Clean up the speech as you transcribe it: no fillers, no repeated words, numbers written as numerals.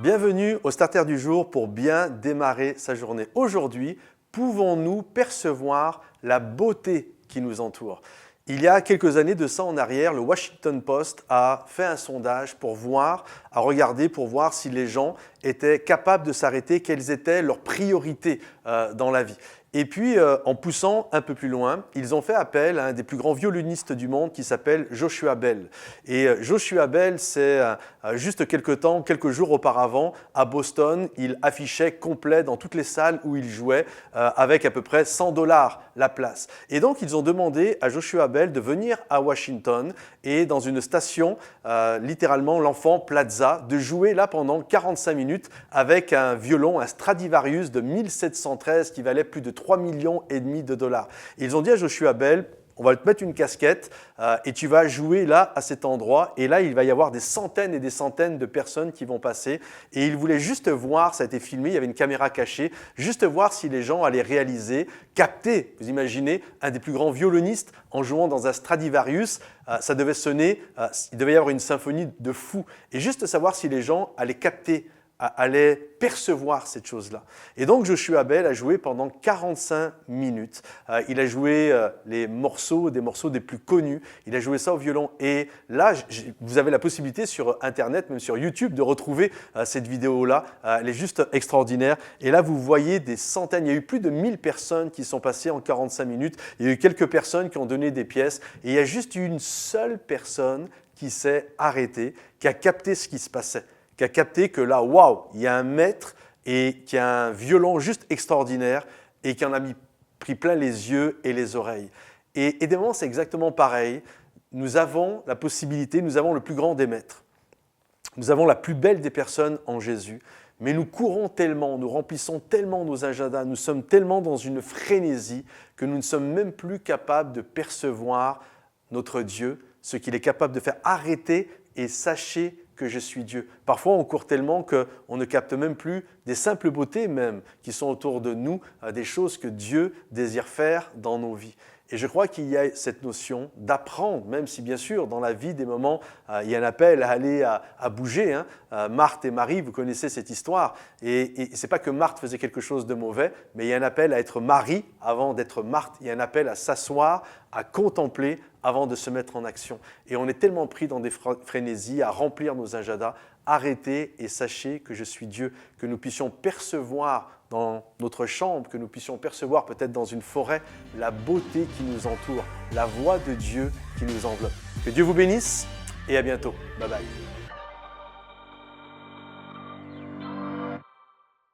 Bienvenue au Starter du jour pour bien démarrer sa journée. Aujourd'hui, pouvons-nous percevoir la beauté qui nous entoure? Il y a quelques années de ça en arrière, le Washington Post a fait un sondage pour voir si les gens étaient capables de s'arrêter, quelles étaient leurs priorités dans la vie. Et puis, en poussant un peu plus loin, ils ont fait appel à un des plus grands violonistes du monde qui s'appelle Joshua Bell. Et Joshua Bell, c'est juste quelques jours auparavant, à Boston, il affichait complet dans toutes les salles où il jouait, avec à peu près $100 la place. Et donc, ils ont demandé à Joshua Bell de venir à Washington et dans une station, littéralement l'Enfant Plaza, de jouer là pendant 45 minutes avec un violon, un Stradivarius de 1713 qui valait plus de 3,5 millions de dollars. Et ils ont dit à Joshua Bell, on va te mettre une casquette et tu vas jouer là à cet endroit. Et là, il va y avoir des centaines et des centaines de personnes qui vont passer. Et il voulait juste voir, ça a été filmé, il y avait une caméra cachée, juste voir si les gens allaient réaliser, capter, vous imaginez, un des plus grands violonistes en jouant dans un Stradivarius. Ça devait sonner, il devait y avoir une symphonie de fou. Et juste savoir si les gens allaient capter, allait percevoir cette chose-là. Et donc Joshua Bell a joué pendant 45 minutes. Il a joué des morceaux des plus connus. Il a joué ça au violon. Et là, vous avez la possibilité sur Internet, même sur YouTube, de retrouver cette vidéo-là. Elle est juste extraordinaire. Et là, vous voyez des centaines, il y a eu plus de 1000 personnes qui sont passées en 45 minutes. Il y a eu quelques personnes qui ont donné des pièces. Et il y a juste une seule personne qui s'est arrêtée, qui a capté ce qui se passait, qui a capté que là, waouh, il y a un maître et qui a un violon juste extraordinaire et qui en a pris plein les yeux et les oreilles. Et des moments, c'est exactement pareil. Nous avons la possibilité, nous avons le plus grand des maîtres. Nous avons la plus belle des personnes en Jésus, mais nous courons tellement, nous remplissons tellement nos agendas, nous sommes tellement dans une frénésie que nous ne sommes même plus capables de percevoir notre Dieu, ce qu'il est capable de faire. Arrêtez et sachez que je suis Dieu. Parfois, on court tellement qu'on ne capte même plus des simples beautés même qui sont autour de nous, des choses que Dieu désire faire dans nos vies. Et je crois qu'il y a cette notion d'apprendre, même si bien sûr, dans la vie, des moments, il y a un appel à aller à bouger. Marthe et Marie, vous connaissez cette histoire. Et ce n'est pas que Marthe faisait quelque chose de mauvais, mais il y a un appel à être Marie avant d'être Marthe. Il y a un appel à s'asseoir, à contempler avant de se mettre en action. Et on est tellement pris dans des frénésies, à remplir nos agendas. Arrêtez et sachez que je suis Dieu, que nous puissions percevoir dans notre chambre, que nous puissions percevoir peut-être dans une forêt la beauté qui nous entoure, la voix de Dieu qui nous enveloppe. Que Dieu vous bénisse et à bientôt. Bye bye.